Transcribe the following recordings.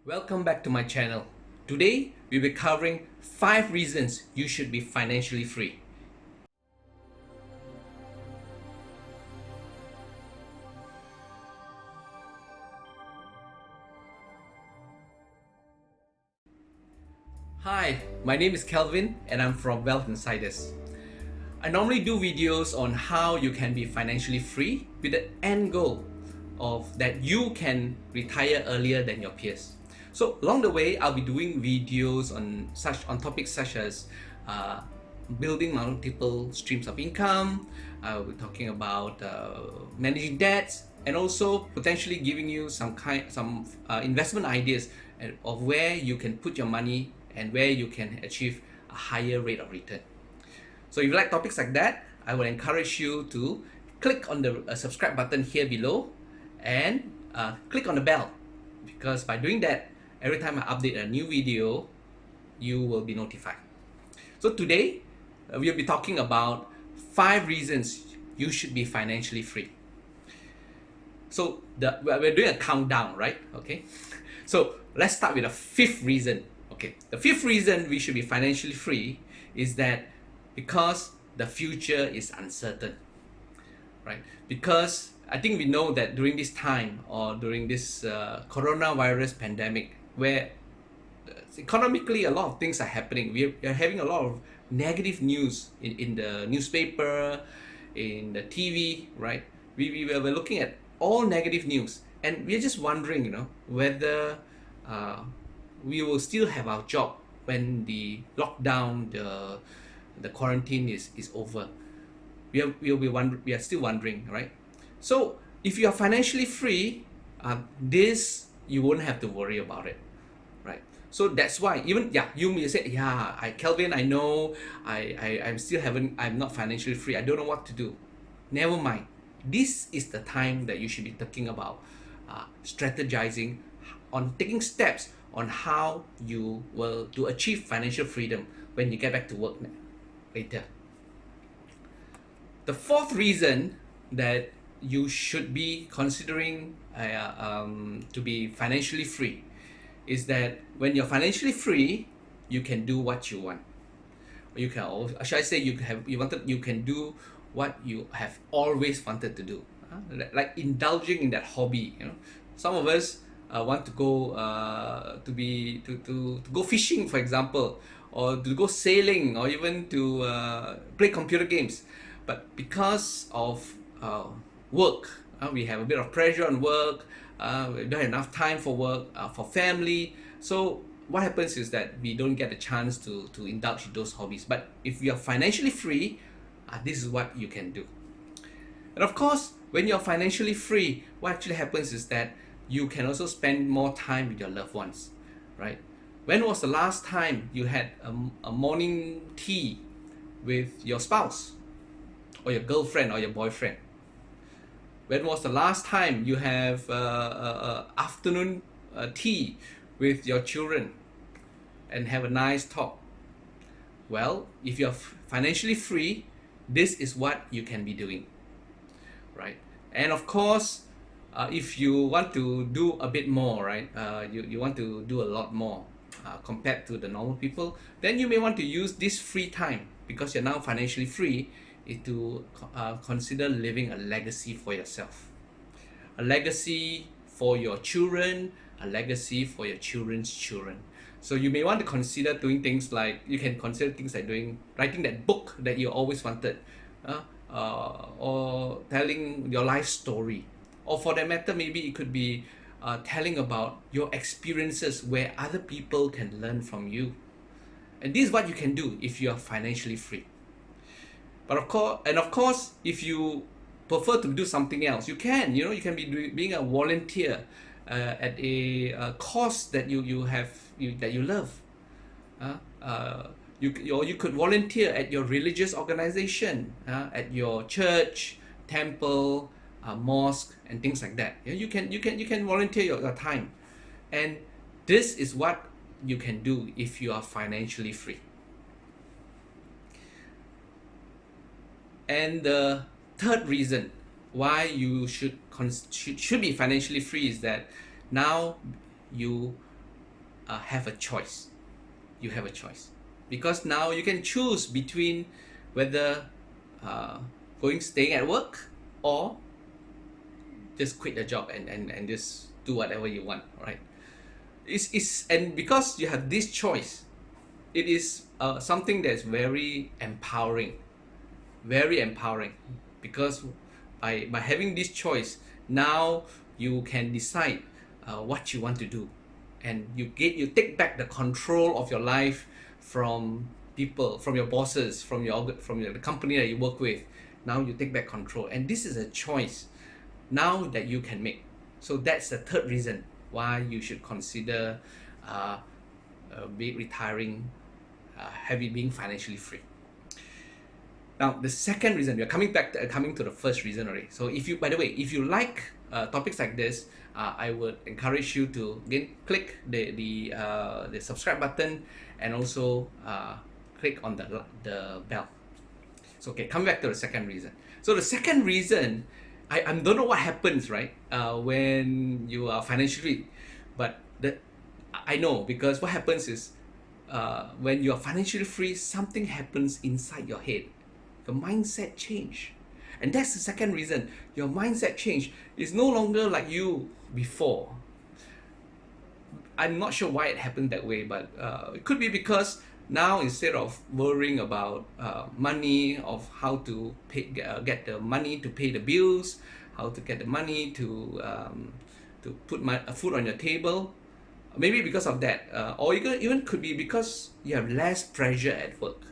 Welcome back to my channel. Today we'll be covering 5 reasons you should be financially free. Hi, my name is Calvin and I'm from Wealth Insiders. I normally do videos on how you can be financially free with the end goal of that you can retire earlier than your peers. So along the way, I'll be doing videos on topics such as building multiple streams of income. We're talking about managing debts, and also potentially giving you some investment ideas of where you can put your money and where you can achieve a higher rate of return. So if you like topics like that, I will encourage you to click on the subscribe button here below and click on the bell, because by doing that, every time I update a new video, you will be notified. So today, we'll be talking about 5 reasons you should be financially free. So we're doing a countdown, right? Okay. So let's start with the 5th reason. Okay. The 5th reason we should be financially free is that because the future is uncertain, right? Because I think we know that during this time, or during this coronavirus pandemic, where economically a lot of things are happening, we are having a lot of negative news in the newspaper, in the TV, right? We were looking at all negative news, and we're just wondering, whether we will still have our job when the lockdown, the quarantine is over. We are still wondering, right? So if you are financially free, this you won't have to worry about it, right? So that's why you may say, Calvin, I know I'm not financially free. I don't know what to do. Never mind. This is the time that you should be thinking about strategizing on taking steps on how you will to achieve financial freedom when you get back to work later. The 4th reason that you should be considering to be financially free is that when you're financially free, you can do what you want. You can, or should I say, you can do what you have always wanted to do. Like indulging in that hobby. Some of us want to go to go fishing, for example, or to go sailing, or even to play computer games. But because of work, we have a bit of pressure on work, we don't have enough time for work, for family. So what happens is that we don't get a chance to indulge in those hobbies. But if you are financially free, this is what you can do. And of course, when you're financially free, what actually happens is that you can also spend more time with your loved ones, right? When was the last time you had a morning tea with your spouse, or your girlfriend, or your boyfriend? When was the last time you have afternoon tea with your children and have a nice talk? Well, if you're financially free, this is what you can be doing, right? And of course, if you want to do a bit more, right? You want to do a lot more compared to the normal people, then you may want to use this free time, because you're now financially free, is to consider living a legacy for yourself, a legacy for your children, a legacy for your children's children. So you may want to consider doing things like, writing that book that you always wanted, or telling your life story, or for that matter, maybe it could be telling about your experiences where other people can learn from you. And this is what you can do if you are financially free. But of course, if you prefer to do something else, you can. You can be being a volunteer at a cause that you love. You could volunteer at your religious organization, at your church, temple, mosque, and things like that. You can volunteer your time, and this is what you can do if you are financially free. And the 3rd reason why you should be financially free is that now you have a choice. You have a choice, because now you can choose between whether staying at work, or just quit the job and just do whatever you want, right? And because you have this choice, it is something that's very empowering, because by having this choice, now you can decide what you want to do, and you take back the control of your life from people, from your bosses, from the company that you work with. Now you take back control, and this is a choice now that you can make. So that's the third reason why you should consider retiring, being financially free. Now, the second reason, we are coming to the first reason already. So by the way, if you like topics like this, I would encourage you to again click the subscribe button, and also click on the bell. So okay, come back to the second reason. So the second reason, I don't know what happens, right, when you are financially, but I know, because what happens is when you are financially free, something happens inside your head. The mindset change, and that's the second reason. Your mindset change is no longer like you before. I'm not sure why it happened that way, but it could be because now, instead of worrying about money, of how to get the money to pay the bills, how to get the money to put food on your table, maybe because of that, or even could be because you have less pressure at work.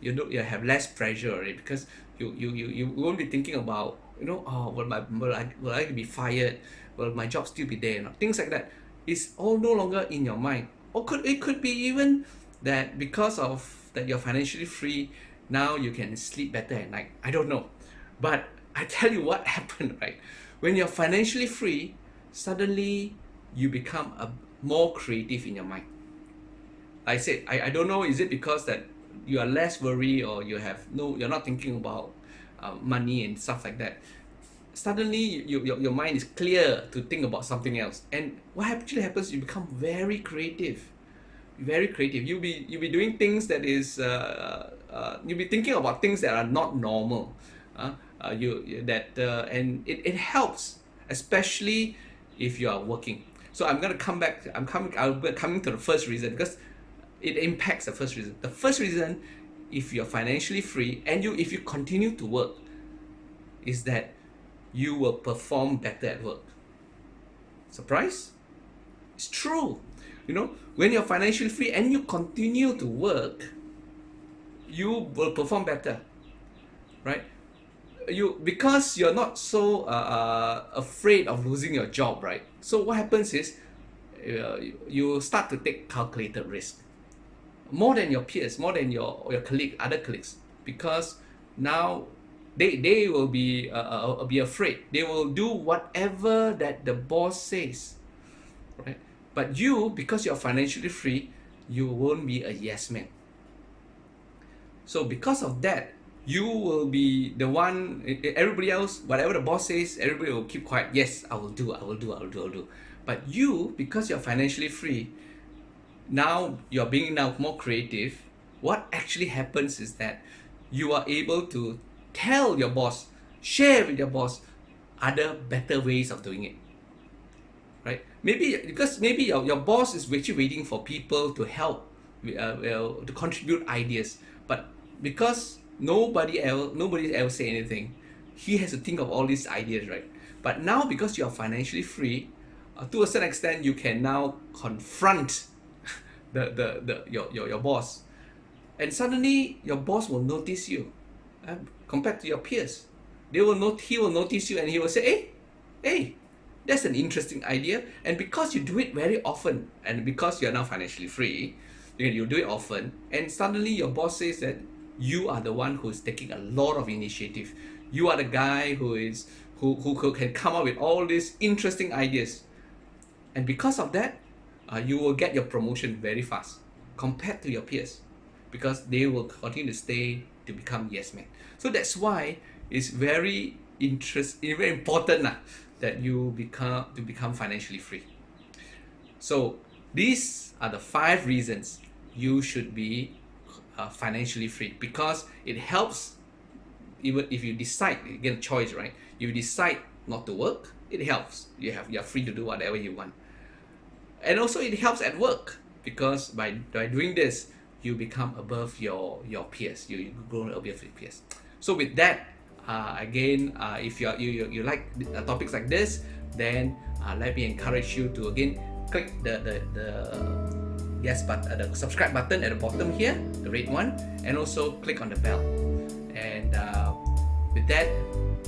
You have less pressure already, because you won't be thinking about, will I be fired? Will my job still be there? Things like that. It's all no longer in your mind. Or it could be even that because of that you're financially free, now you can sleep better at night. I don't know. But I tell you what happened, right? When you're financially free, suddenly you become more creative in your mind. I said, I don't know, is it because that you are less worried, or you're not thinking about money and stuff like that. Suddenly your mind is clear to think about something else. And what actually happens, you become very creative. You'll be doing things that is you'll be thinking about things that are not normal. And it helps, especially if you are working. So I'm coming to the first reason, because it impacts the first reason. The first reason, if you're financially free and if you continue to work, is that you will perform better at work. Surprise? It's true. When you're financially free and you continue to work, you will perform better, right? Because you're not so afraid of losing your job, right? So what happens is you start to take calculated risk, more than your peers, more than your other colleagues, because now they will be afraid. They will do whatever that the boss says, right? But you, because you're financially free, you won't be a yes man. So because of that, you will be the one. Everybody else, whatever the boss says, everybody will keep quiet. Yes, I will do. But you, because you're financially free, now you're being more creative. What actually happens is that you are able to tell your boss, share with your boss other better ways of doing it, right? Maybe your boss is actually waiting for people to help, to contribute ideas, but because nobody else say anything, he has to think of all these ideas, right? But now, because you are financially free, to a certain extent, you can now confront your boss, and suddenly your boss will notice you, compared to your peers. He will notice you, and he will say, hey, that's an interesting idea. And because you do it very often, and because you are now financially free, you do it often, and suddenly your boss says that you are the one who is taking a lot of initiative. You are the guy who can come up with all these interesting ideas, and because of that, you will get your promotion very fast compared to your peers, because they will continue to stay to become yes men. So that's why it's very important that you become financially free. So these are the 5 reasons you should be financially free, because it helps. Even if you decide, again, choice, right? You decide not to work, it helps. You're free to do whatever you want. And also it helps at work, because by doing this, you become above your peers. You grow above your peers. So with that, again, if you like topics like this, then let me encourage you to again click the the subscribe button at the bottom here, the red one, and also click on the bell. And with that,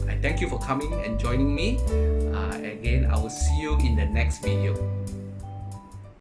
I thank you for coming and joining me. Again, I will see you in the next video.